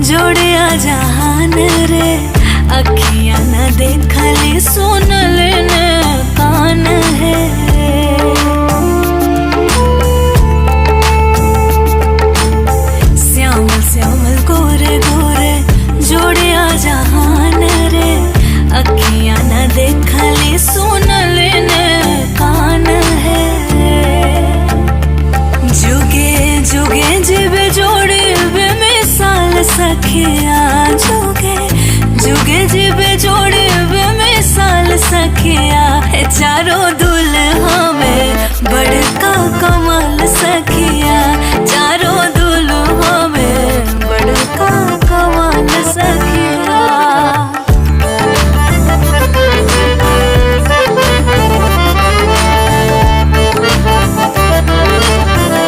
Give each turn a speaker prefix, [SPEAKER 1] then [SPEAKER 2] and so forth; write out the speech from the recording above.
[SPEAKER 1] जोड़िया जहान रे अखियां न देखले सुनल न कान है। श्यामल श्यामल गोरे गोरे जोड़िया जहान रे अखियां न देखले सुनल न कान है। जुगे जुगे जीव जोड़े मिसाल सखिया